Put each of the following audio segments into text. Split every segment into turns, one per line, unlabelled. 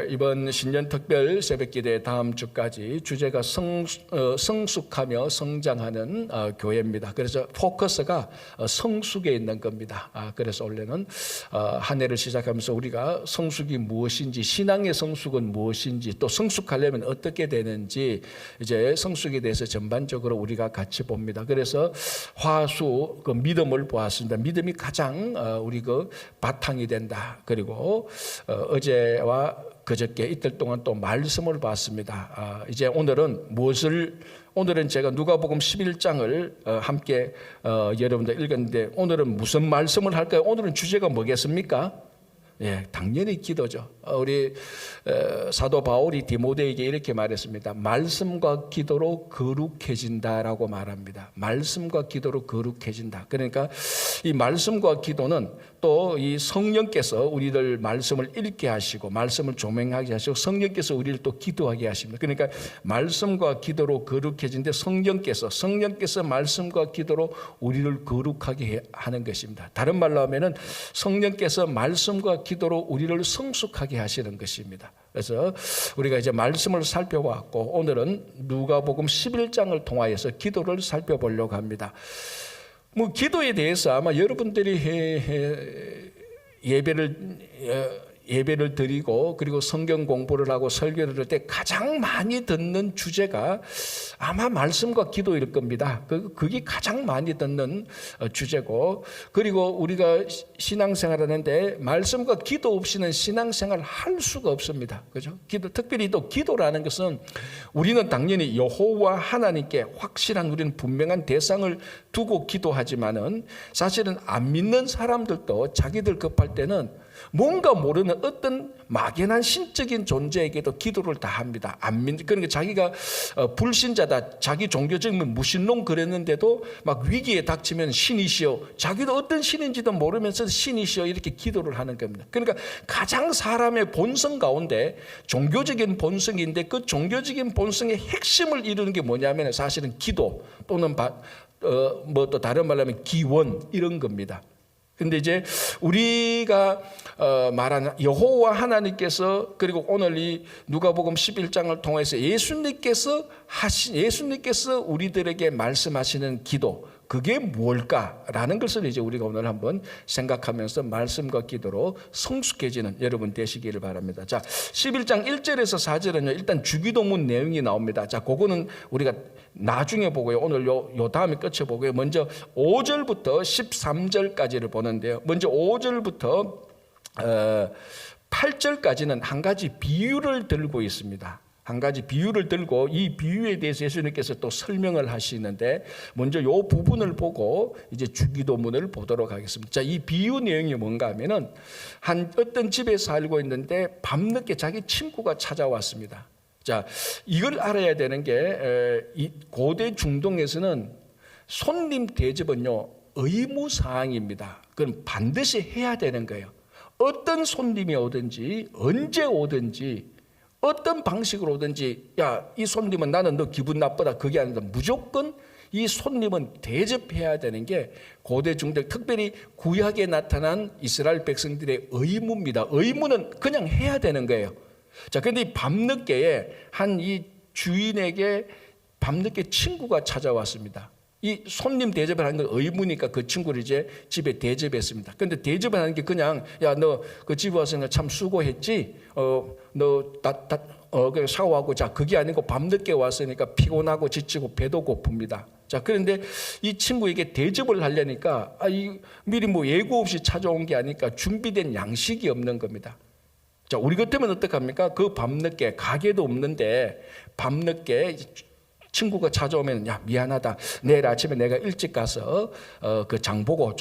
이번 신년 특별 새벽기도의 다음 주까지 주제가 성숙하며 성장하는 교회입니다. 그래서 포커스가 성숙에 있는 겁니다. 그래서 원래는 한 해를 시작하면서 우리가 성숙이 무엇인지, 신앙의 성숙은 무엇인지, 또 성숙하려면 어떻게 되는지 이제 성숙에 대해서 전반적으로 우리가 같이 봅니다. 그래서 화수 그 믿음을 보았습니다. 믿음이 가장 우리 그 바탕이 된다. 그리고 어제와 그저께 이틀 동안 또 말씀을 봤습니다. 이제 오늘은 오늘은 제가 누가복음 11장을 함께 여러분들 읽었는데 오늘은 무슨 말씀을 할까요? 오늘은 주제가 뭐겠습니까? 예, 당연히 기도죠. 우리 사도 바울이 디모데에게 이렇게 말했습니다. 말씀과 기도로 거룩해진다라고 말합니다. 말씀과 기도로 거룩해진다. 그러니까 이 말씀과 기도는 또 이 성령께서 우리들 말씀을 읽게 하시고 말씀을 조명하게 하시고 성령께서 우리를 또 기도하게 하십니다. 그러니까 말씀과 기도로 거룩해진데 성령께서 말씀과 기도로 우리를 거룩하게 하는 것입니다. 다른 말로 하면은 성령께서 말씀과 기도로 우리를 성숙하게 하시는 것입니다. 그래서 우리가 이제 말씀을 살펴봤고 오늘은 누가복음 11장을 통하여서 기도를 살펴보려고 합니다. 뭐 기도에 대해서 아마 여러분들이 예배를 드리고 그리고 성경 공부를 하고 설교를 할 때 가장 많이 듣는 주제가 아마 말씀과 기도일 겁니다. 그게 가장 많이 듣는 주제고, 그리고 우리가 신앙생활 하는데 말씀과 기도 없이는 신앙생활 할 수가 없습니다. 그죠? 특별히 또 기도라는 것은 우리는 당연히 여호와 하나님께 확실한 우리는 분명한 대상을 두고 기도하지만은 사실은 안 믿는 사람들도 자기들 급할 때는 뭔가 모르는 어떤 막연한 신적인 존재에게도 기도를 다 합니다. 그러니까 자기가 불신자다, 자기 종교적인 무신론 그랬는데도 막 위기에 닥치면 신이시여, 자기도 어떤 신인지도 모르면서 신이시여 이렇게 기도를 하는 겁니다. 그러니까 가장 사람의 본성 가운데 종교적인 본성인데 그 종교적인 본성의 핵심을 이루는 게 뭐냐면 사실은 기도 또는 뭐 또 다른 말로 하면 기원 이런 겁니다. 근데 이제 우리가 말하는 여호와 하나님께서, 그리고 오늘 이 누가복음 11장을 통해서 예수님께서 우리들에게 말씀하시는 기도, 그게 뭘까라는 것을 이제 우리가 오늘 한번 생각하면서 말씀과 기도로 성숙해지는 여러분 되시기를 바랍니다. 자, 11장 1절에서 4절은요, 일단 주기도문 내용이 나옵니다. 자, 그거는 우리가 나중에 보고요. 오늘 요 다음에 끝에 보고요. 먼저 5절부터 13절까지를 보는데요. 먼저 5절부터 8절까지는 한 가지 비유를 들고 있습니다. 한 가지 비유를 들고 이 비유에 대해서 예수님께서 또 설명을 하시는데 먼저 이 부분을 보고 이제 주기도문을 보도록 하겠습니다. 자, 이 비유 내용이 뭔가 하면은 어떤 집에 살고 있는데 밤늦게 자기 친구가 찾아왔습니다. 자, 이걸 알아야 되는 게 이 고대 중동에서는 손님 대접은요 의무사항입니다. 그건 반드시 해야 되는 거예요. 어떤 손님이 오든지 언제 오든지 어떤 방식으로 오든지, 야, 이 손님은 나는 너 기분 나쁘다, 그게 아니라 무조건 이 손님은 대접해야 되는 게 고대 중동, 특별히 구약에 나타난 이스라엘 백성들의 의무입니다. 의무는 그냥 해야 되는 거예요. 자, 그런데 이 밤늦게에 한 이 주인에게 밤늦게 친구가 찾아왔습니다. 이 손님 대접을 하는 건 의무니까 그 친구를 이제 집에 대접했습니다. 그런데 대접을 하는 게 그냥, 야, 너 그 집에 와서 참 수고했지? 샤워하고 자, 그게 아니고 밤늦게 왔으니까 피곤하고 지치고 배도 고픕니다. 자, 그런데 이 친구에게 대접을 하려니까 미리 뭐 예고 없이 찾아온 게 아니까 준비된 양식이 없는 겁니다. 자, 우리 같으면 어떡합니까? 그 밤늦게 가게도 없는데 밤늦게 친구가 찾아오면, 야, 미안하다, 내일 아침에 내가 일찍 가서 그 장 보고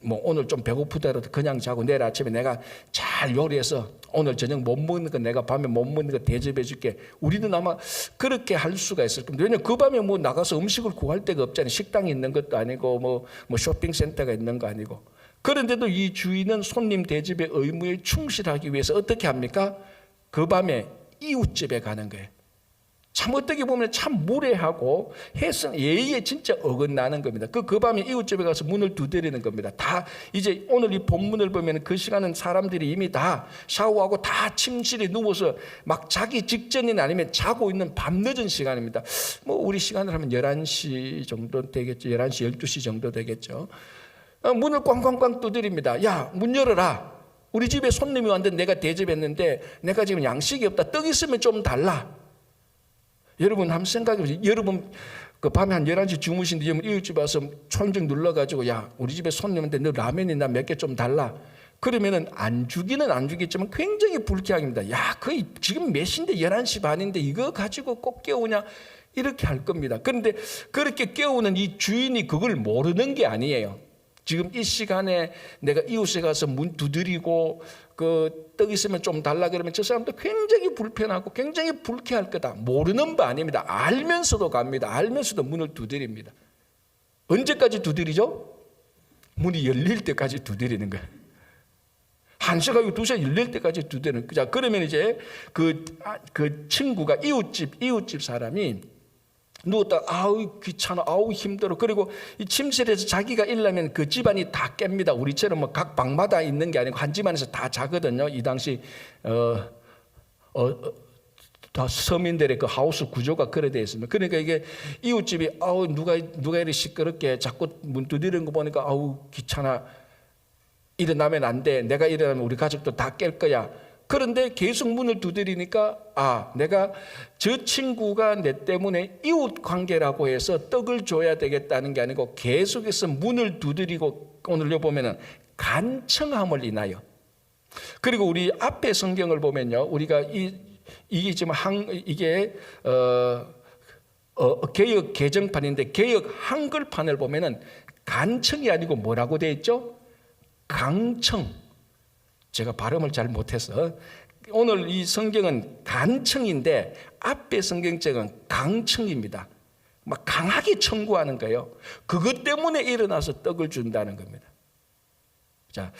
오늘 좀 배고프더라도 그냥 자고 내일 아침에 내가 잘 요리해서 오늘 저녁 못 먹는 거 내가 밤에 못 먹는 거 대접해 줄게. 우리는 아마 그렇게 할 수가 있을 겁니다. 왜냐하면 그 밤에 뭐 나가서 음식을 구할 데가 없잖아요. 식당이 있는 것도 아니고 뭐 쇼핑센터가 있는 거 아니고. 그런데도 이 주인은 손님 대접의 의무에 충실하기 위해서 어떻게 합니까? 그 밤에 이웃집에 가는 거예요. 참 어떻게 보면 참 무례하고 해선 예의에 진짜 어긋나는 겁니다. 그 밤에 이웃집에 가서 문을 두드리는 겁니다. 다 이제 오늘 이 본문을 보면 그 시간은 사람들이 이미 다 샤워하고 다 침실에 누워서 막 자기 직전이나 아니면 자고 있는 밤늦은 시간입니다. 뭐 우리 시간으로 하면 11시 정도 되겠죠. 11시, 12시 정도 되겠죠. 문을 꽝꽝꽝 두드립니다. 야, 문 열어라. 우리 집에 손님이 왔는데 내가 대접했는데 내가 지금 양식이 없다. 떡 있으면 좀 달라. 여러분 한번 생각해보세요. 여러분 그 밤에 한 11시 주무신데 이웃집 와서 초인종 눌러가지고 야 우리 집에 손님인데 너 라면이나 몇 개 좀 달라. 그러면은 안 주기는 안 주겠지만 굉장히 불쾌합니다. 야 거의 지금 몇 시인데 11시 반인데 이거 가지고 꼭 깨우냐 이렇게 할 겁니다. 그런데 그렇게 깨우는 이 주인이 그걸 모르는 게 아니에요. 지금 이 시간에 내가 이웃에 가서 문 두드리고 그 떡 있으면 좀 달라 그러면 저 사람도 굉장히 불편하고 굉장히 불쾌할 거다. 모르는 바 아닙니다. 알면서도 갑니다. 알면서도 문을 두드립니다. 언제까지 두드리죠? 문이 열릴 때까지 두드리는 거예요. 1시간이고 2시간 열릴 때까지 두드리는 거예요. 자, 그러면 이제 그 친구가 이웃집 사람이 누웠다 아우 귀찮아 아우 힘들어 그리고 이 침실에서 자기가 일하면 그 집안이 다 깹니다. 우리처럼 뭐 각 방마다 있는 게 아니고 한 집안에서 다 자거든요. 이 당시 다 서민들의 그 하우스 구조가 그래 되어 있습니다. 그러니까 이게 이웃집이 아우 누가 이렇게 시끄럽게 자꾸 문 두드리는 거 보니까 아우 귀찮아 일어나면 안 돼. 내가 일어나면 우리 가족도 다 깰 거야. 그런데 계속 문을 두드리니까 내가 저 친구가 내 때문에 이웃 관계라고 해서 떡을 줘야 되겠다는 게 아니고 계속해서 문을 두드리고 오늘 보면은 간청함을 인하여. 그리고 우리 앞에 성경을 보면요, 우리가 이게 지금 이게 개역 개정판인데 개역 한글판을 보면은 간청이 아니고 뭐라고 되어 있죠? 강청. 제가 발음을 잘 못해서 오늘 이 성경은 간청인데 앞에 성경책은 강청입니다. 막 강하게 청구하는 거예요. 그것 때문에 일어나서 떡을 준다는 겁니다. 자,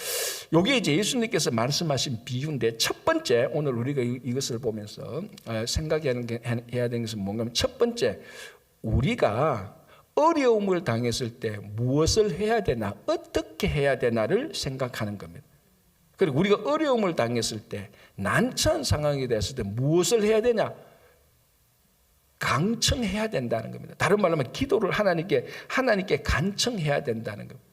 요게 이제 예수님께서 말씀하신 비유인데 첫 번째 오늘 우리가 이것을 보면서 생각해야 되는 것은 뭔가 하면 첫 번째 우리가 어려움을 당했을 때 무엇을 해야 되나 어떻게 해야 되나를 생각하는 겁니다. 그리고 우리가 어려움을 당했을 때 난처한 상황이 됐을 때 무엇을 해야 되냐? 간청해야 된다는 겁니다. 다른 말로 하면 기도를 하나님께 간청해야 된다는 겁니다.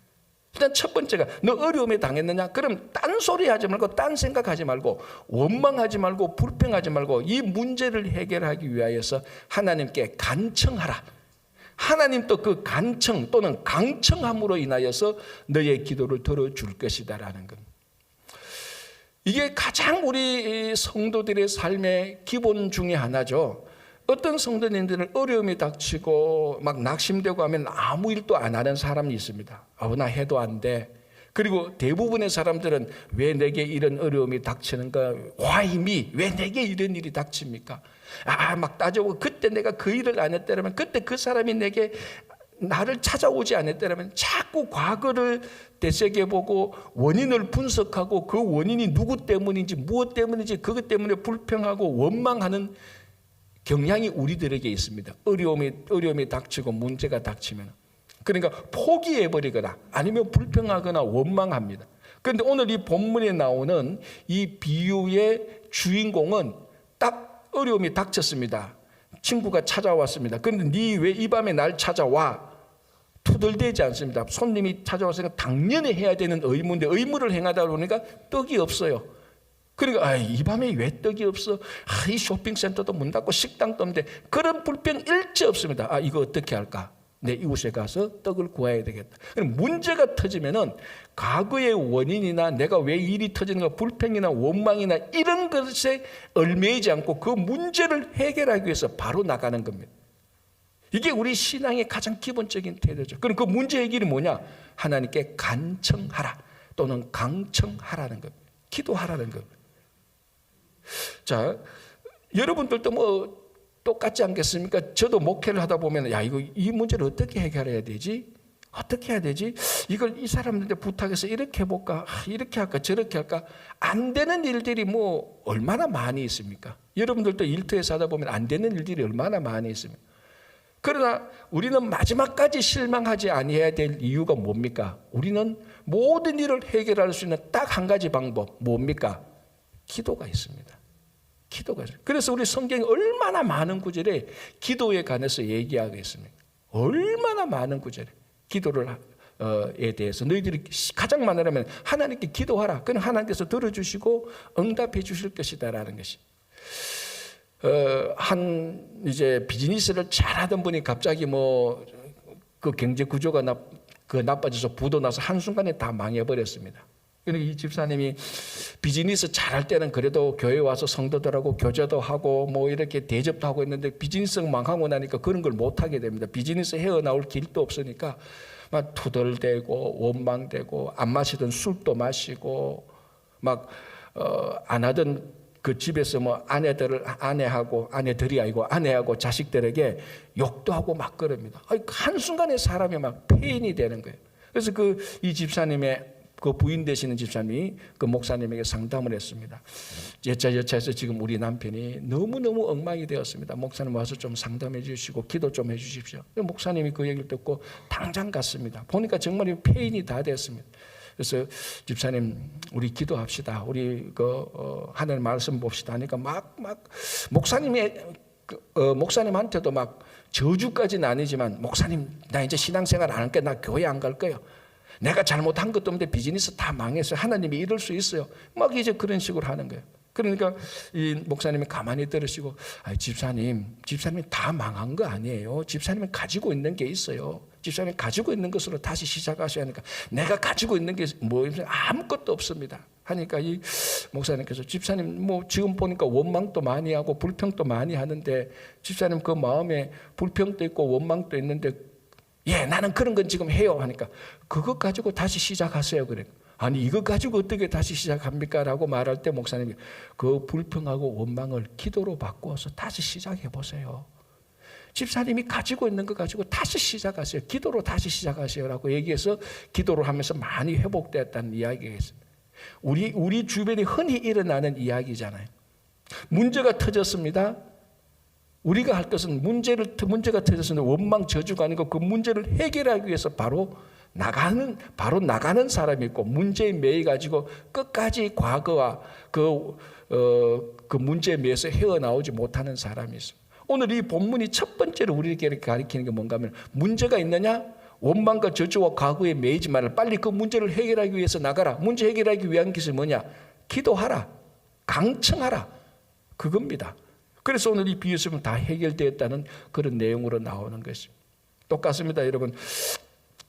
일단 첫 번째가 너 어려움에 당했느냐? 그럼 딴소리 하지 말고 딴 생각하지 말고 원망하지 말고 불평하지 말고 이 문제를 해결하기 위하여서 하나님께 간청하라. 하나님 또 그 간청 또는 강청함으로 인하여서 너의 기도를 들어줄 것이다라는 겁니다. 이게 가장 우리 성도들의 삶의 기본 중에 하나죠. 어떤 성도님들은 어려움이 닥치고 막 낙심되고 하면 아무 일도 안 하는 사람이 있습니다. 나 해도 안 돼. 그리고 대부분의 사람들은 왜 내게 이런 어려움이 닥치는가? 와임이 왜 내게 이런 일이 닥칩니까? 막 따져보고 그때 내가 그 일을 안 했다면 그때 그 사람이 내게 나를 찾아오지 않았다면 자꾸 과거를 되새겨보고 원인을 분석하고 그 원인이 누구 때문인지 무엇 때문인지 그것 때문에 불평하고 원망하는 경향이 우리들에게 있습니다. 어려움이 닥치고 문제가 닥치면 그러니까 포기해버리거나 아니면 불평하거나 원망합니다. 그런데 오늘 이 본문에 나오는 이 비유의 주인공은 딱 어려움이 닥쳤습니다. 친구가 찾아왔습니다. 그런데 네 왜 이 밤에 날 찾아와? 투덜대지 않습니다. 손님이 찾아왔으니까 당연히 해야 되는 의무인데 의무를 행하다 보니까 떡이 없어요. 그러니까 이 밤에 왜 떡이 없어? 이 쇼핑센터도 문 닫고 식당도 없는데 그런 불평 일체 없습니다. 이거 어떻게 할까? 내 이웃에 가서 떡을 구해야 되겠다. 그럼 문제가 터지면은 과거의 원인이나 내가 왜 일이 터지는가 불평이나 원망이나 이런 것에 얽매이지 않고 그 문제를 해결하기 위해서 바로 나가는 겁니다. 이게 우리 신앙의 가장 기본적인 태도죠. 그럼 그 문제 해결이 뭐냐? 하나님께 간청하라 또는 강청하라는 겁니다. 기도하라는 겁니다. 자, 여러분들도 뭐 똑같지 않겠습니까? 저도 목회를 하다 보면 이 문제를 어떻게 해결해야 되지? 어떻게 해야 되지? 이걸 이 사람들한테 부탁해서 이렇게 해볼까? 이렇게 할까? 저렇게 할까? 안 되는 일들이 뭐 얼마나 많이 있습니까? 여러분들도 일터에서 하다 보면 안 되는 일들이 얼마나 많이 있습니까? 그러나 우리는 마지막까지 실망하지 아니해야 될 이유가 뭡니까? 우리는 모든 일을 해결할 수 있는 딱 한 가지 방법, 뭡니까? 기도가 있습니다. 기도가 있습니다. 그래서 우리 성경에 얼마나 많은 구절에 기도에 관해서 얘기하고 있습니까? 얼마나 많은 구절에 기도에 대해서 너희들이 가장 많으라면 하나님께 기도하라. 그럼 하나님께서 들어주시고 응답해 주실 것이다라는 것이. 이제 비즈니스를 잘하던 분이 갑자기 뭐 그 경제 구조가 나빠져서 부도 나서 한순간에 다 망해버렸습니다. 그러니까 이 집사님이 비즈니스 잘할 때는 그래도 교회 와서 성도들하고 교제도 하고 뭐 이렇게 대접도 하고 있는데 비즈니스 망하고 나니까 그런 걸 못하게 됩니다. 비즈니스 헤어나올 길도 없으니까 막 투덜대고 원망되고 안 마시던 술도 마시고 막 안 하던 그 집에서 뭐 아내들이 아니고 아내하고 자식들에게 욕도 하고 막 그럽니다. 한순간에 사람이 막 폐인이 되는 거예요. 그래서 이 집사님의 그 부인 되시는 집사님이 그 목사님에게 상담을 했습니다. 여차여차해서 지금 우리 남편이 너무너무 엉망이 되었습니다. 목사님 와서 좀 상담해 주시고 기도 좀 해 주십시오. 목사님이 그 얘기를 듣고 당장 갔습니다. 보니까 정말 폐인이 다 됐습니다. 그래서 집사님 우리 기도합시다. 우리 하나님 말씀 봅시다 하니까 막 목사님한테도 막 저주까지는 아니지만 목사님 나 이제 신앙생활 안 할 거야. 나 교회 안 갈 거예요. 내가 잘못한 것도 없는데 비즈니스 다 망했어요. 하나님이 이럴 수 있어요. 막 이제 그런 식으로 하는 거예요. 그러니까 이 목사님이 가만히 들으시고 집사님 다 망한 거 아니에요. 집사님이 가지고 있는 게 있어요. 집사님이 가지고 있는 것으로 다시 시작하셔야 하니까 내가 가지고 있는 게 뭐 아무것도 없습니다. 하니까 이 목사님께서 집사님 뭐 지금 보니까 원망도 많이 하고 불평도 많이 하는데 집사님 그 마음에 불평도 있고 원망도 있는데 예, 나는 그런 건 지금 해요 하니까 그것 가지고 다시 시작하세요. 그래. 아니 이것 가지고 어떻게 다시 시작합니까? 라고 말할 때 목사님이 그 불평하고 원망을 기도로 바꾸어서 다시 시작해 보세요. 집사님이 가지고 있는 것 가지고 다시 시작하세요. 기도로 다시 시작하세요. 라고 얘기해서 기도를 하면서 많이 회복되었다는 이야기가 있습니다. 우리 주변에 흔히 일어나는 이야기잖아요. 문제가 터졌습니다. 우리가 할 것은 문제가 터졌는데 원망 저주가 아니고 그 문제를 해결하기 위해서 바로 나가는 사람이 있고 문제에 매여 가지고 끝까지 과거와 그 문제에 매여서 헤어나오지 못하는 사람이 있습니다. 오늘 이 본문이 첫 번째로 우리에게 가르치는 게 뭔가 하면 문제가 있느냐? 원망과 저주와 과거에 매이지 말라. 빨리 그 문제를 해결하기 위해서 나가라. 문제 해결하기 위한 것이 뭐냐? 기도하라. 강청하라. 그겁니다. 그래서 오늘 이 비유처럼 다 해결되었다는 그런 내용으로 나오는 것입니다. 똑같습니다, 여러분.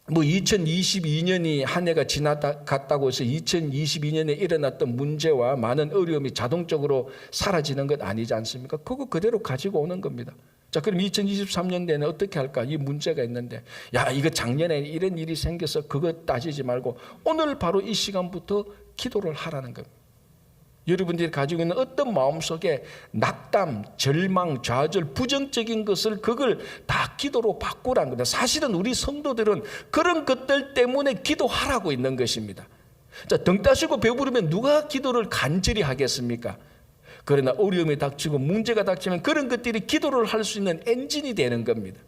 뭐 2022년이 한 해가 지나갔다고 해서 2022년에 일어났던 문제와 많은 어려움이 자동적으로 사라지는 것 아니지 않습니까? 그거 그대로 가지고 오는 겁니다. 자, 그럼 2023년에는 어떻게 할까? 이 문제가 있는데, 야, 이거 작년에 이런 일이 생겨서 그거 따지지 말고 오늘 바로 이 시간부터 기도를 하라는 겁니다. 여러분들이 가지고 있는 어떤 마음속에 낙담, 절망, 좌절, 부정적인 것을 그걸 다 기도로 바꾸라는 겁니다. 사실은 우리 성도들은 그런 것들 때문에 기도하라고 있는 것입니다. 자, 등 따시고 배부르면 누가 기도를 간절히 하겠습니까? 그러나 어려움이 닥치고 문제가 닥치면 그런 것들이 기도를 할 수 있는 엔진이 되는 겁니다.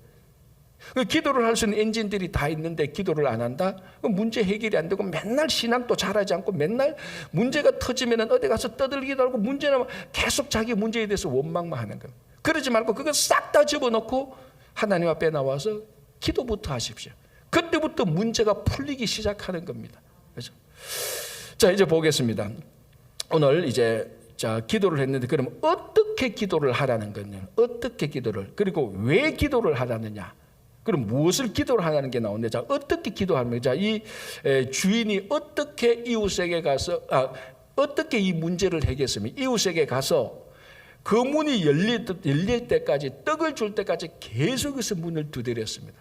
기도를 할 수 있는 엔진들이 다 있는데 기도를 안 한다? 문제 해결이 안 되고 맨날 신앙도 잘하지 않고 맨날 문제가 터지면 어디 가서 떠들기도 하고 문제는 계속 자기 문제에 대해서 원망만 하는 거예요. 그러지 말고 그거 싹 다 집어넣고 하나님 앞에 나와서 기도부터 하십시오. 그때부터 문제가 풀리기 시작하는 겁니다. 그렇죠? 자, 이제 보겠습니다. 오늘 이제 기도를 했는데 그럼 어떻게 기도를 하라는 거냐? 어떻게 기도를, 그리고 왜 기도를 하라느냐? 그럼 무엇을 기도를 하라는 게 나오는데, 자, 어떻게 기도하면, 자, 이 주인이 어떻게 이웃에게 가서, 어떻게 이 문제를 해결했으면 이웃에게 가서 그 문이 열릴 때까지, 떡을 줄 때까지 계속해서 문을 두드렸습니다.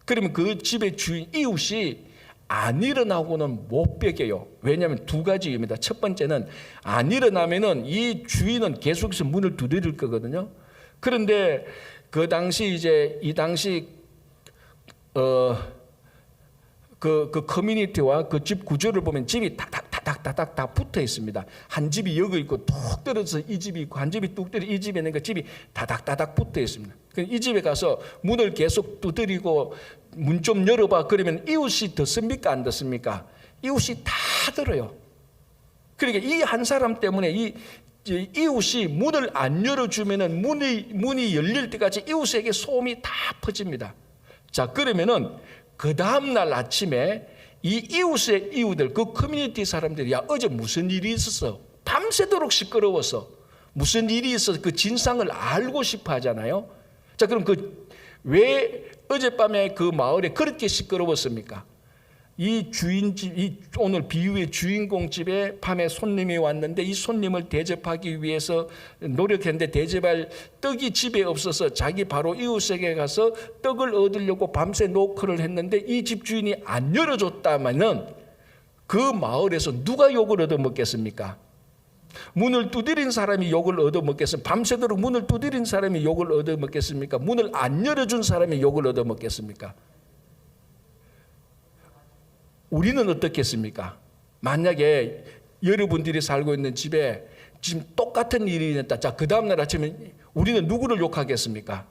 그러면 그 집의 주인, 이웃이 안 일어나고는 못 베겨요. 왜냐하면 두 가지 이유입니다. 첫 번째는 안 일어나면은 이 주인은 계속해서 문을 두드릴 거거든요. 그런데 그 당시 이 당시 그 커뮤니티와 그 집 구조를 보면 집이 다닥다닥 다 붙어 있습니다. 한 집이 여기 있고 뚝 떨어져서 이 집이 있고, 한 집이 뚝 떨어져 이 집에 있는 그 집이 다닥다닥 붙어 있습니다. 이 집에 가서 문을 계속 두드리고 문 좀 열어봐 그러면 이웃이 듣습니까 안 듣습니까? 이웃이 다 들어요. 그러니까 이 한 사람 때문에 이웃이 문을 안 열어주면은 문이 열릴 때까지 이웃에게 소음이 다 퍼집니다. 자, 그러면은 그 다음날 아침에 이 이웃들, 그 커뮤니티 사람들이 야, 어제 무슨 일이 있었어? 밤새도록 시끄러워서 무슨 일이 있어서 그 진상을 알고 싶어 하잖아요. 자, 그럼 왜 어젯밤에 그 마을에 그렇게 시끄러웠습니까? 이 오늘 비유의 주인공 집에 밤에 손님이 왔는데 이 손님을 대접하기 위해서 노력했는데 대접할 떡이 집에 없어서 자기 바로 이웃에게 가서 떡을 얻으려고 밤새 노크를 했는데 이 집 주인이 안 열어줬다면은 그 마을에서 누가 욕을 얻어먹겠습니까? 문을 두드린 사람이 욕을 얻어먹겠습니까? 밤새도록 문을 두드린 사람이 욕을 얻어먹겠습니까? 문을 안 열어준 사람이 욕을 얻어먹겠습니까? 우리는 어떻겠습니까? 만약에 여러분들이 살고 있는 집에 지금 똑같은 일이 있었다. 자, 그 다음날 아침에 우리는 누구를 욕하겠습니까?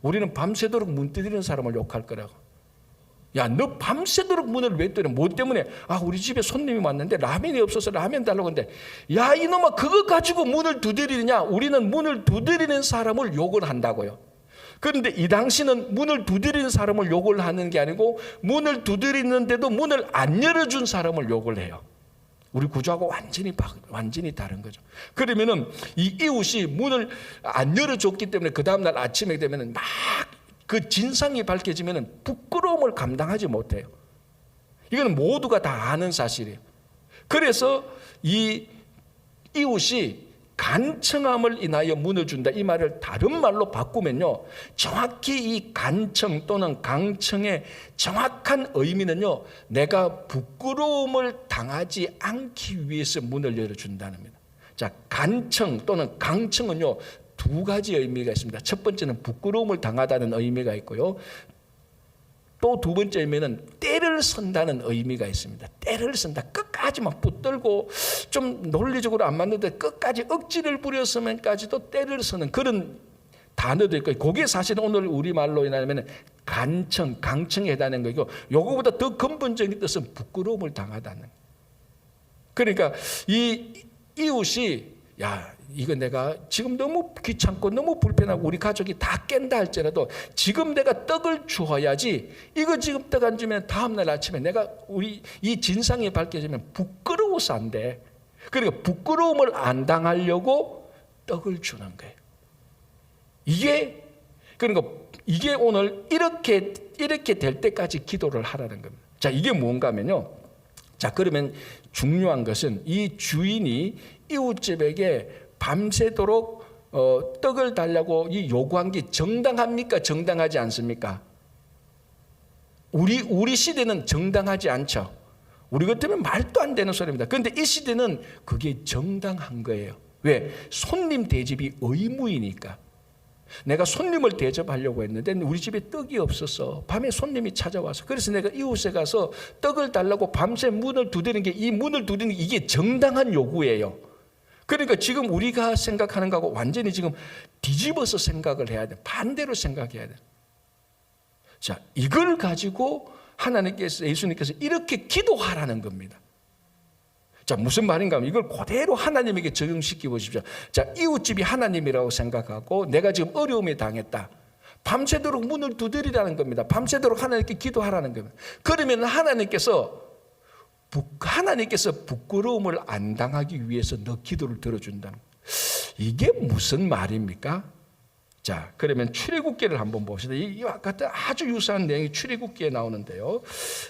우리는 밤새도록 문 두드리는 사람을 욕할 거라고. 야, 너 밤새도록 문을 왜 두드려? 뭐 때문에? 아, 우리 집에 손님이 왔는데 라면이 없어서 라면 달라고 했는데, 야, 이놈아, 그거 가지고 문을 두드리느냐? 우리는 문을 두드리는 사람을 욕을 한다고요. 그런데 이 당시는 문을 두드리는 사람을 욕을 하는 게 아니고 문을 두드리는데도 문을 안 열어준 사람을 욕을 해요. 우리 구조하고 완전히 다른 거죠. 그러면은 이 이웃이 문을 안 열어줬기 때문에 그 다음날 아침에 되면은 막 그 진상이 밝혀지면은 부끄러움을 감당하지 못해요. 이거는 모두가 다 아는 사실이에요. 그래서 이 이웃이 간청함을 인하여 문을 준다. 이 말을 다른 말로 바꾸면요, 정확히 이 간청 또는 강청의 정확한 의미는요, 내가 부끄러움을 당하지 않기 위해서 문을 열어준다는 겁니다. 자, 간청 또는 강청은요, 두 가지 의미가 있습니다. 첫 번째는 부끄러움을 당하다는 의미가 있고요, 또 두 번째 의미는 때를 선다는 의미가 있습니다. 때를 선다. 끝까지 막 붙들고 좀 논리적으로 안 맞는데 끝까지 억지를 부렸으면까지도 때를 서는 그런 단어도 있고, 그게 사실 오늘 우리말로 인하면 간청, 강청에 해당하는 거고, 요거보다 더 근본적인 뜻은 부끄러움을 당하다는. 그러니까 이 이웃이 야, 이거 내가 지금 너무 귀찮고 너무 불편하고 우리 가족이 다 깬다 할지라도 지금 내가 떡을 주어야지, 이거 지금 떡 안 주면 다음날 아침에 내가 우리 이 진상이 밝혀지면 부끄러워서 안 돼. 그러니까 부끄러움을 안 당하려고 떡을 주는 거예요. 이게 오늘 이렇게 될 때까지 기도를 하라는 겁니다. 자, 이게 뭔가 하면요, 자, 그러면 중요한 것은 이 주인이 이웃집에게 밤새도록 떡을 달라고 이 요구한 게 정당합니까? 정당하지 않습니까? 우리 시대는 정당하지 않죠. 우리 같으면 말도 안 되는 소리입니다. 그런데 이 시대는 그게 정당한 거예요. 왜? 손님 대접이 의무이니까. 내가 손님을 대접하려고 했는데 우리 집에 떡이 없어서 밤에 손님이 찾아와서, 그래서 내가 이웃에 가서 떡을 달라고 밤새 문을 두드리는 게, 이 문을 두드리는 게 이게 정당한 요구예요. 그러니까 지금 우리가 생각하는 거하고 완전히 지금 뒤집어서 생각을 해야 돼. 반대로 생각해야 돼. 자, 이걸 가지고 하나님께서, 예수님께서 이렇게 기도하라는 겁니다. 자, 무슨 말인가 하면 이걸 그대로 하나님에게 적용시켜 보십시오. 자, 이웃집이 하나님이라고 생각하고 내가 지금 어려움에 당했다. 밤새도록 문을 두드리라는 겁니다. 밤새도록 하나님께 기도하라는 겁니다. 그러면 하나님께서 부끄러움을 안 당하기 위해서 너 기도를 들어준다는 거예요. 이게 무슨 말입니까? 자, 그러면 출애굽기를 한번 봅시다. 이와 같은 아주 유사한 내용이 출애굽기에 나오는데요.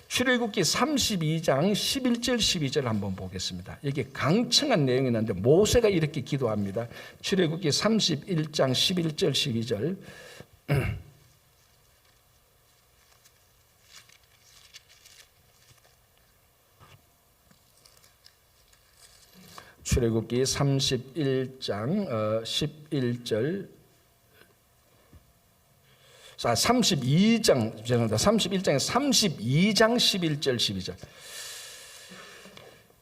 출애굽기 32장 11절 12절 한번 보겠습니다. 이게 강청한 내용이 나는데 모세가 이렇게 기도합니다. 출애굽기 31장 11절 12절. 출애굽기 31장 11절 32장, 죄송합니다. 31장에 32장 11절 12절.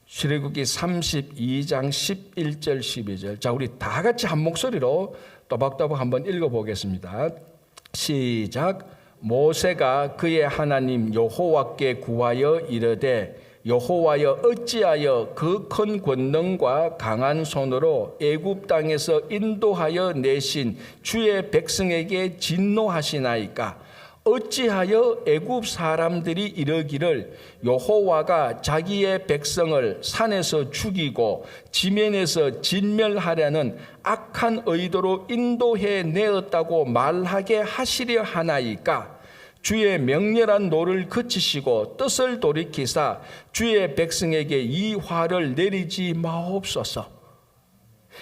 출애굽기 32장 11절 12절. 자, 우리 다 같이 한 목소리로 또박또박 한번 읽어보겠습니다. 시작. 모세가 그의 하나님 여호와께 구하여 이르되 여호와여 어찌하여 그 큰 권능과 강한 손으로 애굽 땅에서 인도하여 내신 주의 백성에게 진노하시나이까? 어찌하여 애굽 사람들이 이르기를 여호와가 자기의 백성을 산에서 죽이고 지면에서 진멸하려는 악한 의도로 인도해 내었다고 말하게 하시려 하나이까? 주의 명렬한 노를 그치시고 뜻을 돌이키사 주의 백성에게 이 화를 내리지 마옵소서.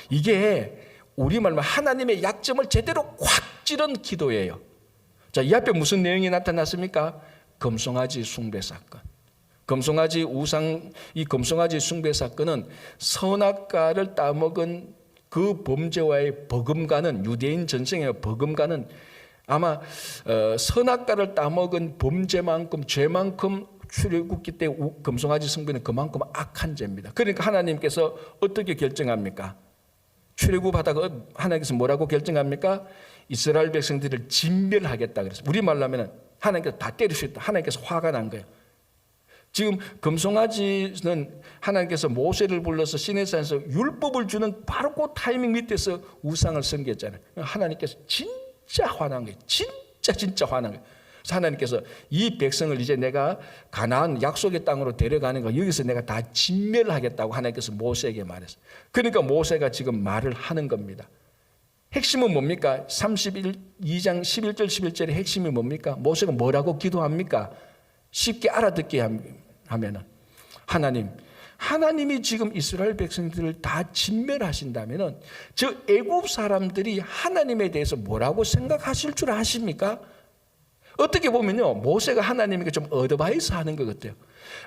이게 우리말로 하나님의 약점을 제대로 콱 찌른 기도예요. 자, 이 앞에 무슨 내용이 나타났습니까? 금송아지 숭배 사건. 금송아지 우상, 이 금송아지 숭배 사건은 선악과를 따먹은 그 범죄와의 버금가는, 유대인 전생의 버금가는 아마 선악과를 따먹은 범죄만큼, 죄만큼 출애굽기 때 금송아지 숭배는 그만큼 악한 죄입니다. 그러니까 하나님께서 어떻게 결정합니까? 출애굽하다가 하나님께서 뭐라고 결정합니까? 이스라엘 백성들을 진멸하겠다 그랬어요. 우리말로 하면 하나님께서 다 때릴 수 있다. 하나님께서 화가 난 거예요. 지금 금송아지는 하나님께서 모세를 불러서 시내산에서 율법을 주는 바로 그 타이밍 밑에서 우상을 섬겼잖아요. 하나님께서 진짜 화난 거예요. 진짜 화난 거예요. 그래서 하나님께서 이 백성을 이제 내가 가나안 약속의 땅으로 데려가는 거 여기서 내가 다 진멸하겠다고 하나님께서 모세에게 말했어요. 그러니까 모세가 지금 말을 하는 겁니다. 핵심은 뭡니까? 32장 11절 11절의 핵심이 뭡니까? 모세가 뭐라고 기도합니까? 쉽게 알아듣게 하면은 하나님이 지금 이스라엘 백성들을 다 진멸하신다면은 저 애굽 사람들이 하나님에 대해서 뭐라고 생각하실 줄 아십니까? 어떻게 보면요, 모세가 하나님에게 좀 어드바이스 하는 것 같아요.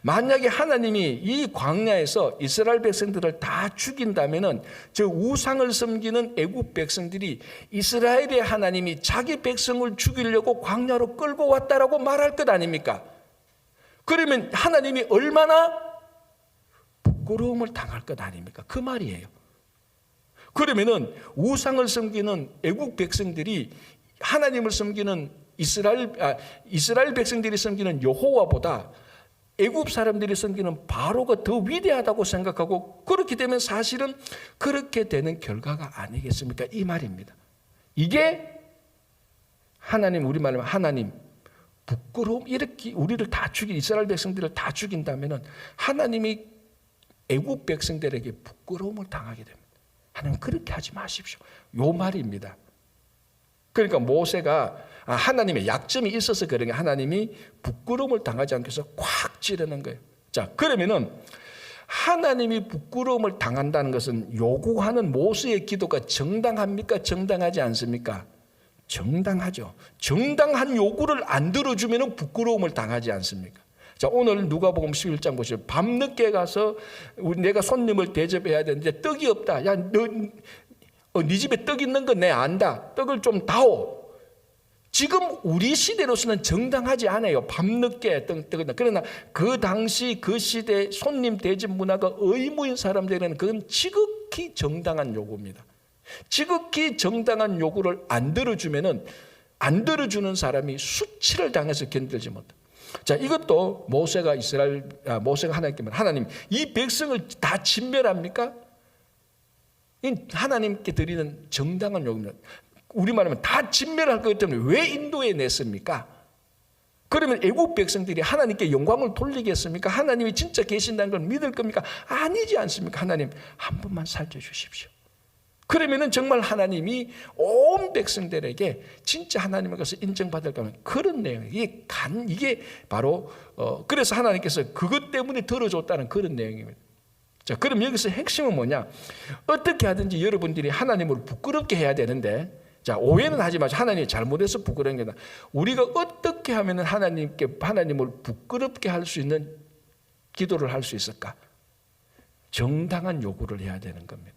만약에 하나님이 이 광야에서 이스라엘 백성들을 다 죽인다면은 저 우상을 섬기는 애굽 백성들이 이스라엘의 하나님이 자기 백성을 죽이려고 광야로 끌고 왔다라고 말할 것 아닙니까? 그러면 하나님이 얼마나 부끄러움을 당할 것 아닙니까? 그 말이에요. 그러면은 우상을 섬기는 애국 백성들이 하나님을 섬기는 이스라엘 백성들이 섬기는 여호와보다 애굽 사람들이 섬기는 바로가 더 위대하다고 생각하고 그렇게 되면 사실은 그렇게 되는 결과가 아니겠습니까? 이 말입니다. 이게 하나님, 우리말로 하나님 부끄러움, 이렇게 우리를 다 죽인 이스라엘 백성들을 다 죽인다면은 하나님이 애굽 백성들에게 부끄러움을 당하게 됩니다. 하나님 그렇게 하지 마십시오. 요 말입니다. 그러니까 모세가 하나님의 약점이 있어서 그런 게 하나님이 부끄러움을 당하지 않기 위해서 콱 찌르는 거예요. 자, 그러면은 하나님이 부끄러움을 당한다는 것은 요구하는 모세의 기도가 정당합니까? 정당하지 않습니까? 정당하죠. 정당한 요구를 안 들어주면 부끄러움을 당하지 않습니까? 자, 오늘 누가복음 11장 보시죠. 밤늦게 가서 내가 손님을 대접해야 되는데 떡이 없다. 야, 네 집에 떡 있는 거 내 안다. 떡을 좀 다오. 지금 우리 시대로서는 정당하지 않아요. 밤늦게 떡을. 그러나 그 당시 그 시대 손님 대접 문화가 의무인 사람들에게는 그건 지극히 정당한 요구입니다. 지극히 정당한 요구를 안 들어주면은 안 들어주는 사람이 수치를 당해서 견딜지 못해. 자, 이것도 모세가 하나님께 말, 하나님 이 백성을 다 진멸합니까? 하나님께 드리는 정당한 요구입니다. 우리말하면 다 진멸할 것 때문에 왜 인도에 냈습니까? 그러면 애국 백성들이 하나님께 영광을 돌리겠습니까? 하나님이 진짜 계신다는 걸 믿을 겁니까? 아니지 않습니까? 하나님 한 번만 살려주십시오. 그러면은 정말 하나님이 온 백성들에게 진짜 하나님의 것을 인정받을 거면 그런 내용이에요. 이게 바로 그래서 하나님께서 그것 때문에 들어줬다는 그런 내용입니다. 자, 그럼 여기서 핵심은 뭐냐? 어떻게 하든지 여러분들이 하나님을 부끄럽게 해야 되는데, 자, 오해는 하지 마시고 하나님이 잘못해서 부끄러운 게 아니라 우리가 어떻게 하면 하나님을 부끄럽게 할 수 있는 기도를 할 수 있을까? 정당한 요구를 해야 되는 겁니다.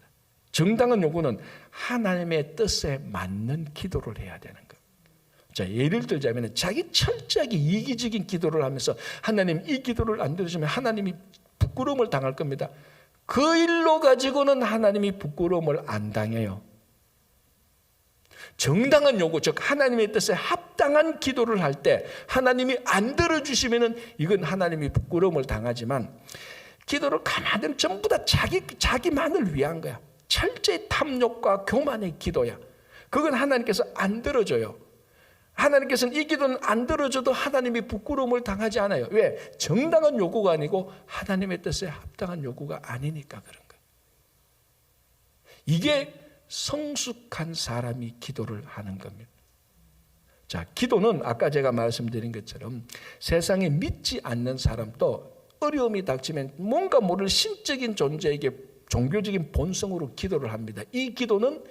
정당한 요구는 하나님의 뜻에 맞는 기도를 해야 되는 거예요. 자, 예를 들자면 자기 철저하게 이기적인 기도를 하면서 하나님 이 기도를 안 들으시면 하나님이 부끄러움을 당할 겁니다. 그 일로 가지고는 하나님이 부끄러움을 안 당해요. 정당한 요구, 즉 하나님의 뜻에 합당한 기도를 할 때 하나님이 안 들어주시면 이건 하나님이 부끄러움을 당하지만, 기도를 가만히 전부 다 자기만을 위한 거야. 철저히 탐욕과 교만의 기도야. 그건 하나님께서 안 들어줘요. 하나님께서는 이 기도는 안 들어줘도 하나님이 부끄러움을 당하지 않아요. 왜? 정당한 요구가 아니고 하나님의 뜻에 합당한 요구가 아니니까 그런 거예요. 이게 성숙한 사람이 기도를 하는 겁니다. 자, 기도는 아까 제가 말씀드린 것처럼 세상에 믿지 않는 사람도 어려움이 닥치면 뭔가 모를 신적인 존재에게 종교적인 본성으로 기도를 합니다. 이 기도는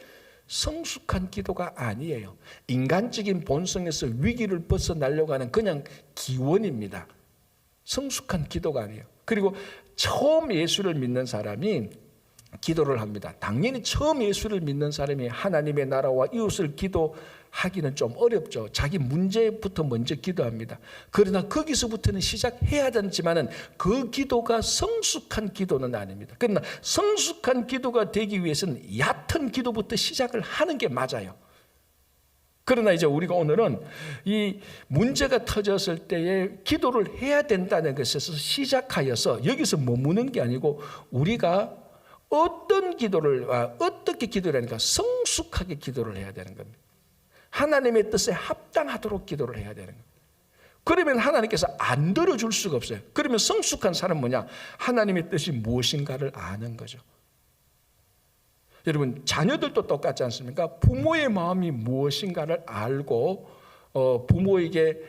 성숙한 기도가 아니에요. 인간적인 본성에서 위기를 벗어나려고 하는 그냥 기원입니다. 성숙한 기도가 아니에요. 그리고 처음 예수를 믿는 사람이 기도를 합니다. 당연히 처음 예수를 믿는 사람이 하나님의 나라와 이웃을 기도하기는 좀 어렵죠. 자기 문제부터 먼저 기도합니다. 그러나 거기서부터는 시작해야 되지만은 그 기도가 성숙한 기도는 아닙니다. 그러나 성숙한 기도가 되기 위해서는 얕은 기도부터 시작을 하는 게 맞아요. 그러나 이제 우리가 오늘은 이 문제가 터졌을 때에 기도를 해야 된다는 것에서 시작하여서 여기서 머무는 게 아니고 우리가 어떤 기도를, 어떻게 기도를 하니까 성숙하게 기도를 해야 되는 겁니다. 하나님의 뜻에 합당하도록 기도를 해야 되는 겁니다. 그러면 하나님께서 안 들어줄 수가 없어요. 그러면 성숙한 사람은 뭐냐? 하나님의 뜻이 무엇인가를 아는 거죠. 여러분, 자녀들도 똑같지 않습니까? 부모의 마음이 무엇인가를 알고 부모에게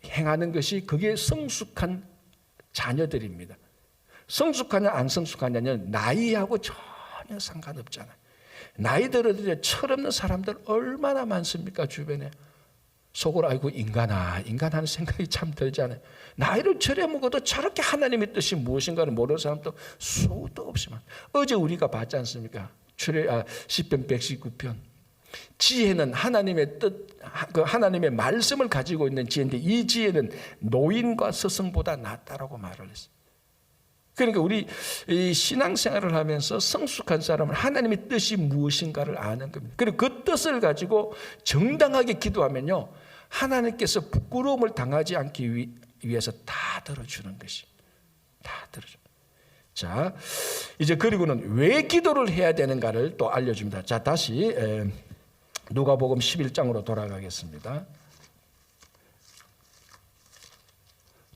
행하는 것이 그게 성숙한 자녀들입니다. 성숙하냐 안 성숙하냐는 나이하고 전혀 상관없잖아요. 나이 들어도 철없는 사람들 얼마나 많습니까? 주변에. 속으로 아이고 인간아, 인간 하는 생각이 참 들잖아요. 나이를 철에 먹어도 저렇게 하나님의 뜻이 무엇인가를 모르는 사람도 수도 없지만, 어제 우리가 봤지 않습니까? 시편 119편. 지혜는 하나님의 뜻, 하나님의 말씀을 가지고 있는 지혜인데 이 지혜는 노인과 스승보다 낫다라고 말을 했어요. 그러니까 우리 이 신앙생활을 하면서 성숙한 사람은 하나님의 뜻이 무엇인가를 아는 겁니다. 그리고 그 뜻을 가지고 정당하게 기도하면요, 하나님께서 부끄러움을 당하지 않기 위해서 다 들어주는 것이, 다 들어줘. 자, 이제 그리고는 왜 기도를 해야 되는가를 또 알려줍니다. 자, 다시 누가복음 11장으로 돌아가겠습니다.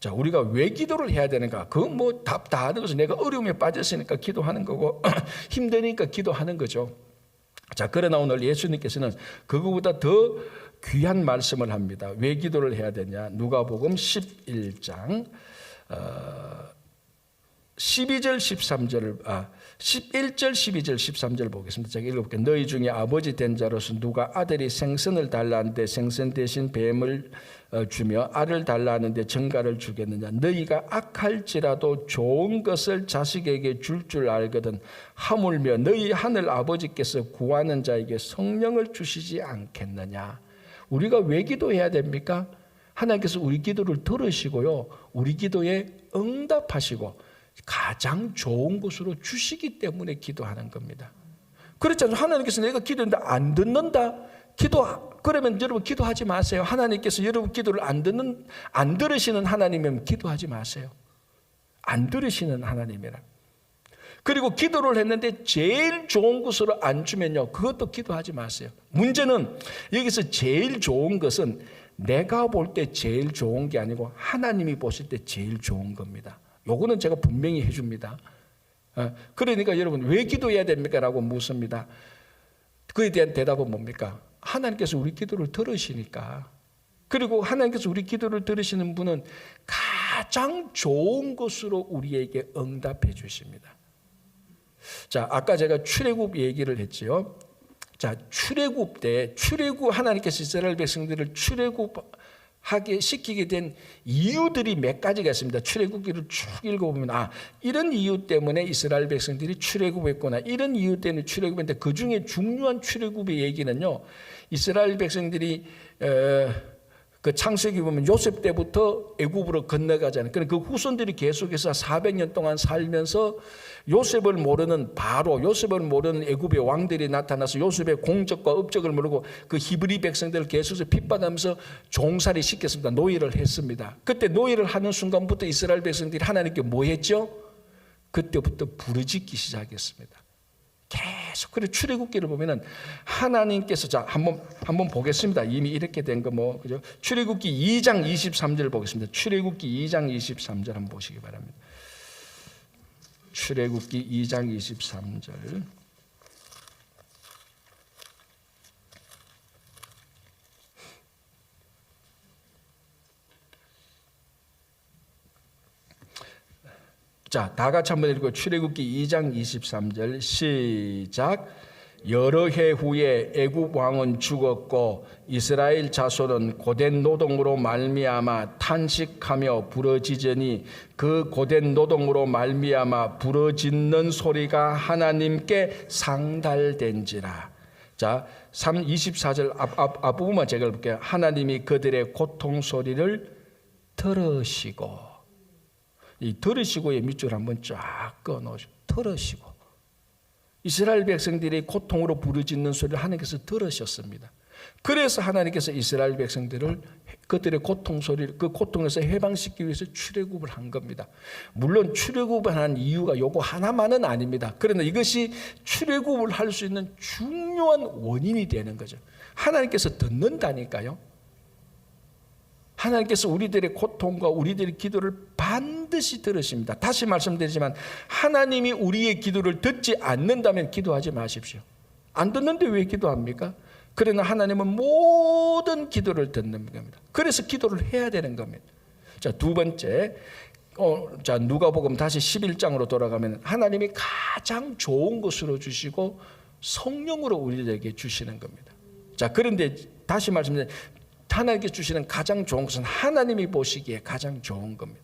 자, 우리가 왜 기도를 해야 되는가? 그건 뭐 답 다 하는 것은 내가 어려움에 빠졌으니까 기도하는 거고 힘드니까 기도하는 거죠. 자, 그러나 오늘 예수님께서는 그거보다 더 귀한 말씀을 합니다. 왜 기도를 해야 되냐? 누가복음 11장 11절 13절을 11절 12절 13절 보겠습니다. 제가 읽어볼게요. 너희 중에 아버지 된 자로서 누가 아들이 생선을 달라는데 생선 대신 뱀을 주며 알을 달라는데 정갈을 주겠느냐? 너희가 악할지라도 좋은 것을 자식에게 줄 알거든 하물며 너희 하늘 아버지께서 구하는 자에게 성령을 주시지 않겠느냐? 우리가 왜 기도해야 됩니까? 하나님께서 우리 기도를 들으시고요, 우리 기도에 응답하시고 가장 좋은 곳으로 주시기 때문에 기도하는 겁니다. 그렇잖아요. 하나님께서 내가 기도했는데 안 듣는다? 그러면 여러분 기도하지 마세요. 하나님께서 여러분 기도를 안 들으시는 하나님이면 기도하지 마세요. 안 들으시는 하나님이라. 그리고 기도를 했는데 제일 좋은 곳으로 안 주면요, 그것도 기도하지 마세요. 문제는 여기서 제일 좋은 것은 내가 볼 때 제일 좋은 게 아니고 하나님이 보실 때 제일 좋은 겁니다. 요거는 제가 분명히 해줍니다. 그러니까 여러분 왜 기도해야 됩니까? 라고 묻습니다. 그에 대한 대답은 뭡니까? 하나님께서 우리 기도를 들으시니까. 그리고 하나님께서 우리 기도를 들으시는 분은 가장 좋은 것으로 우리에게 응답해 주십니다. 자, 아까 제가 출애굽 얘기를 했지요. 자, 출애굽 때 하나님께서 이스라엘 백성들을 출애굽 하게 시키게 된 이유들이 몇 가지가 있습니다. 출애굽기를 쭉 읽어보면 이런 이유 때문에 이스라엘 백성들이 출애굽했구나. 이런 이유 때문에 출애굽했는데 그중에 중요한 출애굽의 얘기는요. 이스라엘 백성들이 그 창세기 보면 요셉 때부터 애굽으로 건너가잖아요. 그러니까 그 후손들이 계속해서 400년 동안 살면서 요셉을 모르는 바로, 요셉을 모르는 애굽의 왕들이 나타나서 요셉의 공적과 업적을 모르고 그 히브리 백성들을 계속해서 핍박하면서 종살이 시켰습니다. 노예를 했습니다. 그때 노예를 하는 순간부터 이스라엘 백성들이 하나님께 뭐 했죠? 그때부터 부르짖기 시작했습니다. 계속. 그리고 출애굽기를 보면은 하나님께서 자 한번 보겠습니다. 이미 이렇게 된 거 뭐 그죠? 출애굽기 2장 23절 보겠습니다. 출애굽기 2장 23절 한번 보시기 바랍니다. 출애굽기 2장 23절. 자, 다 같이 한번 읽고 출애굽기 2장 23절 시작. 여러 해 후에 애굽 왕은 죽었고 이스라엘 자손은 고된 노동으로 말미암아 탄식하며 부르짖으니 그 고된 노동으로 말미암아 부르짖는 소리가 하나님께 상달된지라. 자, 24절 앞부분만 제가 볼게요. 하나님이 그들의 고통 소리를 들으시고, 이 들으시고의 밑줄 한번 쫙 꺼놓으시고, 들으시고. 이스라엘 백성들이 고통으로 부르짖는 소리를 하나님께서 들으셨습니다. 그래서 하나님께서 이스라엘 백성들을 그들의 고통 소리를, 그 고통에서 해방시키기 위해서 출애굽을 한 겁니다. 물론 출애굽을 한 이유가 요거 하나만은 아닙니다. 그러나 이것이 출애굽을 할 수 있는 중요한 원인이 되는 거죠. 하나님께서 듣는다니까요. 하나님께서 우리들의 고통과 우리들의 기도를 반드시 들으십니다. 다시 말씀드리지만 하나님이 우리의 기도를 듣지 않는다면 기도하지 마십시오. 안 듣는데 왜 기도합니까? 그러나 하나님은 모든 기도를 듣는 겁니다. 그래서 기도를 해야 되는 겁니다. 자, 두 번째, 자, 누가복음 다시 11장으로 돌아가면 하나님이 가장 좋은 것으로 주시고 성령으로 우리에게 주시는 겁니다. 자, 그런데 다시 말씀드리면 하나님께 주시는 가장 좋은 것은 하나님이 보시기에 가장 좋은 겁니다.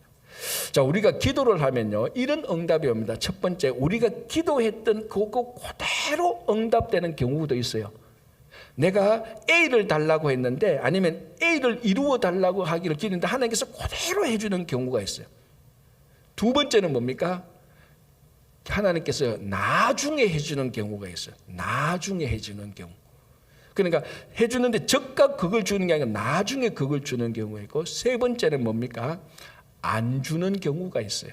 자, 우리가 기도를 하면요, 이런 응답이 옵니다. 첫 번째, 우리가 기도했던 그거 그대로 응답되는 경우도 있어요. 내가 A를 달라고 했는데 아니면 A를 이루어 달라고 하기를 기도했는데 하나님께서 그대로 해주는 경우가 있어요. 두 번째는 뭡니까? 하나님께서 나중에 해주는 경우가 있어요. 나중에 해주는 경우. 그러니까 해주는데 즉각 그걸 주는 게 아니라 나중에 그걸 주는 경우가 있고, 세 번째는 뭡니까? 안 주는 경우가 있어요.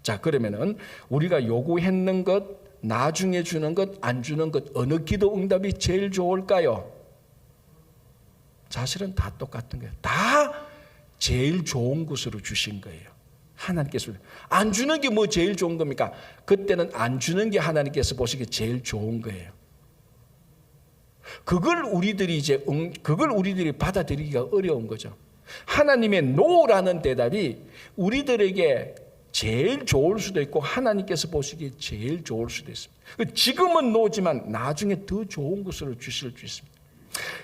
자, 그러면은 우리가 요구했는 것, 나중에 주는 것, 안 주는 것, 어느 기도 응답이 제일 좋을까요? 사실은 다 똑같은 거예요. 다 제일 좋은 것으로 주신 거예요. 하나님께서. 안 주는 게 뭐 제일 좋은 겁니까? 그때는 안 주는 게 하나님께서 보시기에 제일 좋은 거예요. 그걸 우리들이 받아들이기가 어려운 거죠. 하나님의 노라는 대답이 우리들에게 제일 좋을 수도 있고 하나님께서 보시기에 제일 좋을 수도 있습니다. 지금은 노지만 나중에 더 좋은 것으로 주실 수 있습니다.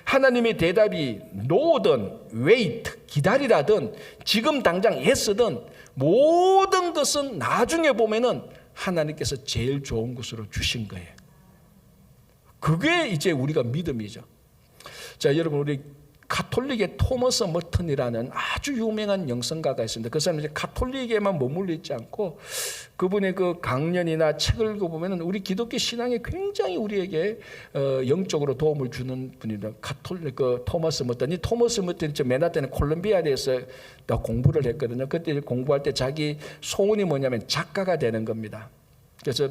하나님의 대답이 노든 wait, 기다리라든 지금 당장 yes든 모든 것은 나중에 보면은 하나님께서 제일 좋은 것으로 주신 거예요. 그게 이제 우리가 믿음이죠. 자, 여러분, 우리 가톨릭의 토머스 머튼이라는 아주 유명한 영성가가 있습니다. 그 사람은 이제 가톨릭에만 머물러 있지 않고 그분의 그 강연이나 책을 읽어보면 우리 기독교 신앙에 굉장히 우리에게 영적으로 도움을 주는 분입니다. 가톨릭 그 토머스 머튼. 이 토머스 머튼이 맨하탄의 콜롬비아에서 공부를 했거든요. 그때 공부할 때 자기 소원이 뭐냐면 작가가 되는 겁니다. 그래서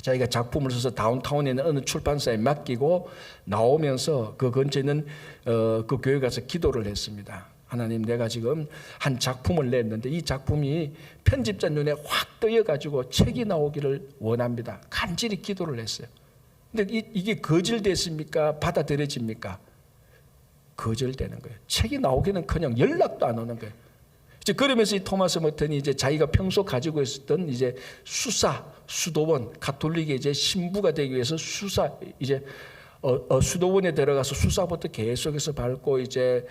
자기가 작품을 써서 다운타운에 있는 어느 출판사에 맡기고 나오면서 그 근처에 있는 그 교회 가서 기도를 했습니다. 하나님, 내가 지금 한 작품을 냈는데 이 작품이 편집자 눈에 확 뜨여가지고 책이 나오기를 원합니다. 간절히 기도를 했어요. 근데 이게 거절됐습니까? 받아들여집니까? 거절되는 거예요. 책이 나오기는커녕 연락도 안 오는 거예요. 이제 그러면서 이 토마스 머튼이 이제 자기가 평소 가지고 있었던 이제 수도원 가톨릭의 이제 신부가 되기 위해서 수도원에 들어가서 수사부터 계속해서 밟고 이제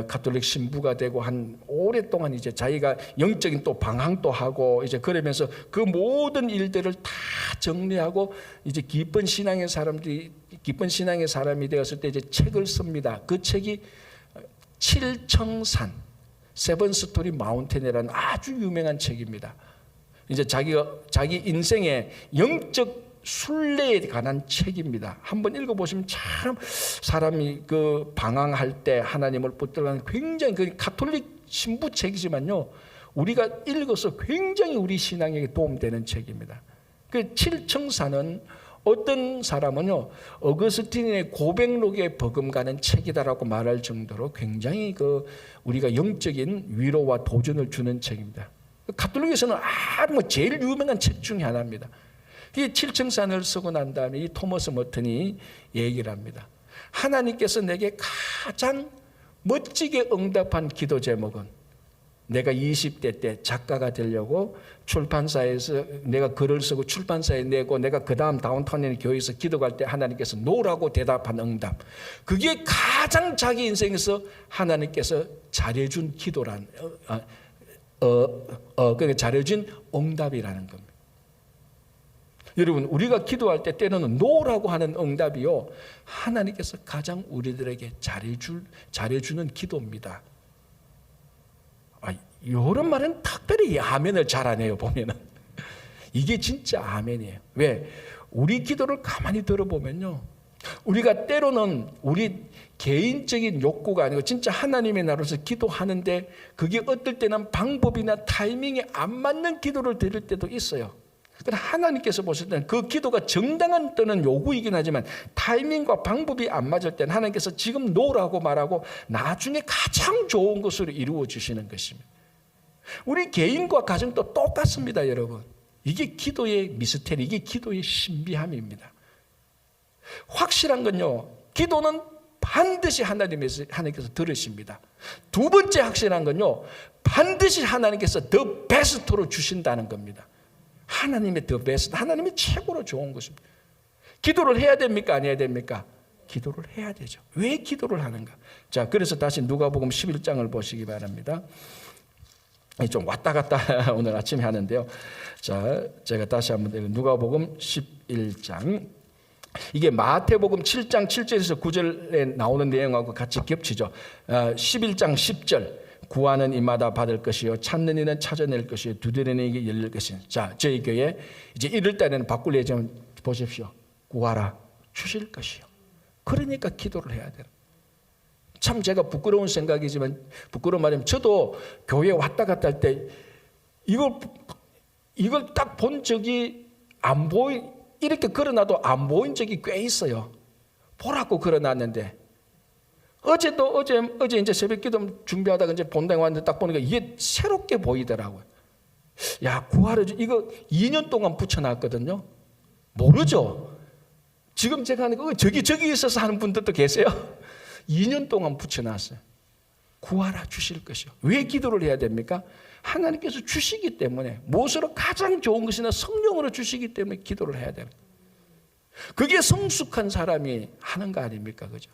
가톨릭 신부가 되고 한 오랫동안 이제 자기가 영적인 또 방황도 하고 이제 그러면서 그 모든 일들을 다 정리하고 이제 기쁜 신앙의 사람이 되었을 때 이제 책을 씁니다. 그 책이 칠청산 세븐 스토리 마운틴이라는 아주 유명한 책입니다. 이제 자기 인생의 영적 순례에 관한 책입니다. 한번 읽어보시면 참 사람이 그 방황할 때 하나님을 붙들어가는 굉장히 그 가톨릭 신부 책이지만요, 우리가 읽어서 굉장히 우리 신앙에 도움되는 책입니다. 그 칠청산은 어떤 사람은요, 어거스틴의 고백록에 버금가는 책이다라고 말할 정도로 굉장히 그 우리가 영적인 위로와 도전을 주는 책입니다. 가톨릭에서는 아주 제일 유명한 책 중에 하나입니다. 이 칠청산을 쓰고 난 다음에 이 토머스 머튼이 얘기를 합니다. 하나님께서 내게 가장 멋지게 응답한 기도 제목은, 내가 20대 때 작가가 되려고 출판사에서 내가 글을 쓰고 출판사에 내고 내가 그 다음 다운타운에 교회에서 기도할 때 하나님께서 노라고 대답한 응답, 그게 가장 자기 인생에서 하나님께서 잘해준 기도란 그러니까 잘해준 응답이라는 겁니다. 여러분, 우리가 기도할 때 때로는 노라고 하는 응답이요, 하나님께서 가장 우리들에게 잘해주는 기도입니다. 이런 말은 특별히 아멘을 잘 안 해요. 보면은 이게 진짜 아멘이에요. 왜? 우리 기도를 가만히 들어보면요, 우리가 때로는 우리 개인적인 욕구가 아니고 진짜 하나님의 나라로서 기도하는데 그게 어떨 때는 방법이나 타이밍에 안 맞는 기도를 드릴 때도 있어요. 그러나 하나님께서 보실 때는 그 기도가 정당한 때는 요구이긴 하지만 타이밍과 방법이 안 맞을 때는 하나님께서 지금 노라고 말하고 나중에 가장 좋은 것으로 이루어 주시는 것입니다. 우리 개인과 가정도 똑같습니다, 여러분. 이게 기도의 미스테리, 이게 기도의 신비함입니다. 확실한 건요, 기도는 반드시 하나님께서 들으십니다. 두 번째 확실한 건요, 반드시 하나님께서 더 베스트로 주신다는 겁니다. 하나님의 더 베스트, 하나님이 최고로 좋은 것입니다. 기도를 해야 됩니까? 안 해야 됩니까? 기도를 해야 되죠. 왜 기도를 하는가? 자, 그래서 다시 누가복음 11장을 보시기 바랍니다. 좀 왔다 갔다 오늘 아침에 하는데요. 자, 제가 다시 한번 누가복음 11장. 이게 마태복음 7장 7절에서 9절에 나오는 내용하고 같이 겹치죠. 11장 10절. 구하는 이마다 받을 것이요, 찾는 이는 찾아낼 것이요, 두드리는 이에게 열릴 것이요. 자, 저희 교회 이제 이럴 때는 바꿀 예정 보십시오. 구하라, 주실 것이요. 그러니까 기도를 해야 돼요. 참 제가 부끄러운 생각이지만, 부끄러운 말이면 저도 교회 왔다 갔다 할 때 이걸 딱 본 적이 이렇게 걸어놔도 안 보인 적이 꽤 있어요. 보라고 걸어놨는데 어제 이제 새벽 기도 준비하다가 이제 본당에 왔는데 딱 보니까 이게 새롭게 보이더라고요. 야, 구하라, 이거 2년 동안 붙여놨거든요. 모르죠? 지금 제가 하는 거 저기 있어서 하는 분들도 계세요. 2년 동안 붙여놨어요. 구하라, 주실 것이요. 왜 기도를 해야 됩니까? 하나님께서 주시기 때문에, 무엇으로 가장 좋은 것이나 성령으로 주시기 때문에 기도를 해야 됩니다. 그게 성숙한 사람이 하는 거 아닙니까? 그죠?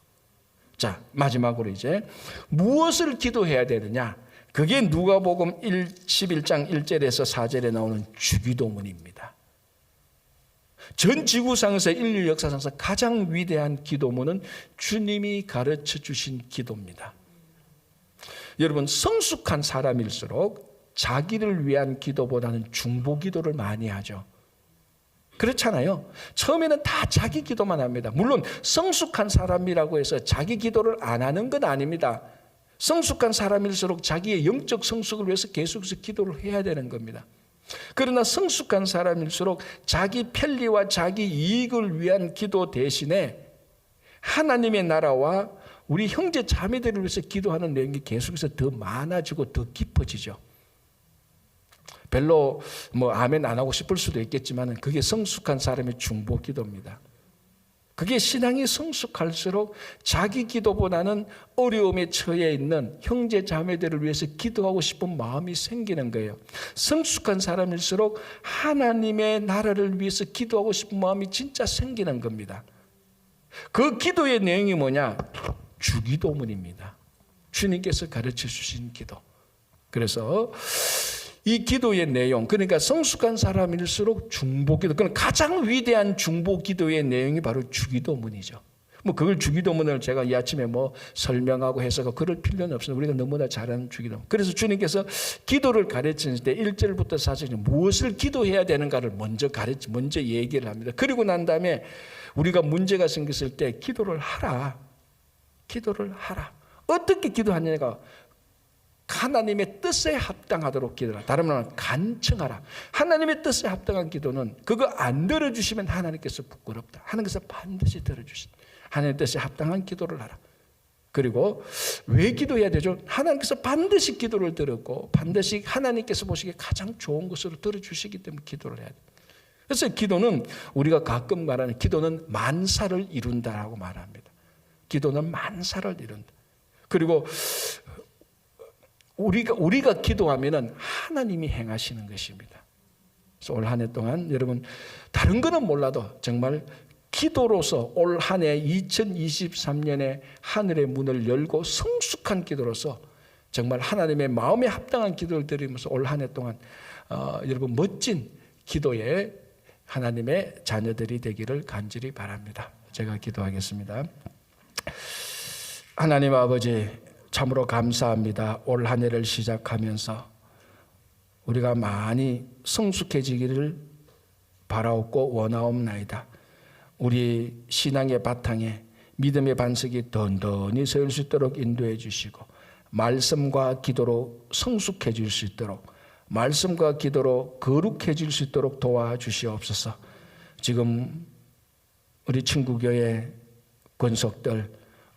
자, 마지막으로 이제 무엇을 기도해야 되느냐? 그게 누가복음 11장 1절에서 4절에 나오는 주기도문입니다. 전 지구상에서 인류 역사상에서 가장 위대한 기도문은 주님이 가르쳐 주신 기도입니다. 여러분, 성숙한 사람일수록 자기를 위한 기도보다는 중보 기도를 많이 하죠. 그렇잖아요. 처음에는 다 자기 기도만 합니다. 물론 성숙한 사람이라고 해서 자기 기도를 안 하는 건 아닙니다. 성숙한 사람일수록 자기의 영적 성숙을 위해서 계속해서 기도를 해야 되는 겁니다. 그러나 성숙한 사람일수록 자기 편리와 자기 이익을 위한 기도 대신에 하나님의 나라와 우리 형제 자매들을 위해서 기도하는 내용이 계속해서 더 많아지고 더 깊어지죠. 별로 아멘 안 하고 싶을 수도 있겠지만 그게 성숙한 사람의 중보 기도입니다. 그게 신앙이 성숙할수록 자기 기도보다는 어려움에 처해 있는 형제 자매들을 위해서 기도하고 싶은 마음이 생기는 거예요. 성숙한 그 기도의 내용이 뭐냐? 주기도문입니다. 주님께서 가르쳐 주신 기도. 그래서 이 기도의 내용, 그러니까 성숙한 사람일수록 중보기도, 그러니까 가장 위대한 중보기도의 내용이 바로 주기도문이죠. 뭐 그걸 주기도문을 제가 이 아침에 뭐 설명하고 해석하고 그럴 필요는 없습니다. 우리가 너무나 잘하는 주기도문. 그래서 주님께서 기도를 가르치실 때 1절부터 4절 무엇을 기도해야 되는가를 먼저 얘기를 합니다. 그리고 난 다음에 우리가 문제가 생겼을 때 기도를 하라. 기도를 하라. 어떻게 기도하냐가 하나님의 뜻에 합당하도록 기도하라. 다른 말로 간청하라. 하나님의 뜻에 합당한 기도는 그거 안 들어주시면 하나님께서 부끄럽다. 하나님께서 반드시 들어주신다. 하나님의 뜻에 합당한 기도를 하라. 그리고 왜 기도해야 되죠? 하나님께서 반드시 기도를 들었고 반드시 하나님께서 보시기에 가장 좋은 것으로 들어주시기 때문에 기도를 해야 돼요. 그래서 기도는 우리가 가끔 말하는 기도는 만사를 이룬다라고 말합니다. 기도는 만사를 이룬다. 그리고 우리가 기도하면은 하나님이 행하시는 것입니다. 그래서 올 한 해 동안 여러분 다른 거는 몰라도 정말 기도로서 올 한 해 2023년에 하늘의 문을 열고 성숙한 기도로서 정말 하나님의 마음에 합당한 기도를 드리면서 올 한 해 동안 여러분 멋진 기도에 하나님의 자녀들이 되기를 간절히 바랍니다. 제가 기도하겠습니다. 하나님 아버지 참으로 감사합니다. 올 한 해를 시작하면서 우리가 많이 성숙해지기를 바라옵고 원하옵나이다. 우리 신앙의 바탕에 믿음의 반석이 든든히 서일 수 있도록 인도해 주시고 말씀과 기도로 성숙해질 수 있도록 말씀과 기도로 거룩해질 수 있도록 도와주시옵소서. 지금 우리 친구교회 권속들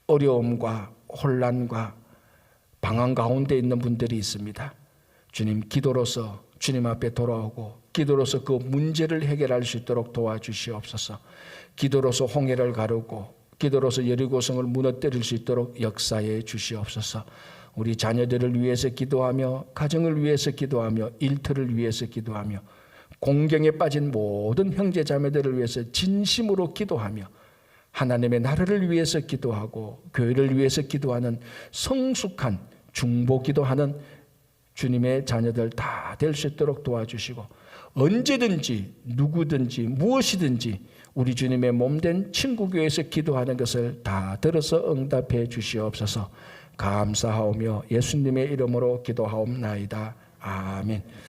어려움과 혼란과 방황 가운데 있는 분들이 있습니다. 주님 기도로서 주님 앞에 돌아오고 기도로서 그 문제를 해결할 수 있도록 도와주시옵소서. 기도로서 홍해를 가르고 기도로서 여리고성을 무너뜨릴 수 있도록 역사해 주시옵소서. 우리 자녀들을 위해서 기도하며 가정을 위해서 기도하며 일터를 위해서 기도하며 공경에 빠진 모든 형제 자매들을 위해서 진심으로 기도하며 하나님의 나라를 위해서 기도하고 교회를 위해서 기도하는 성숙한 중보 기도하는 주님의 자녀들 다 될 수 있도록 도와주시고 언제든지 누구든지 무엇이든지 우리 주님의 몸된 친구교회에서 기도하는 것을 다 들어서 응답해 주시옵소서. 감사하오며 예수님의 이름으로 기도하옵나이다. 아멘.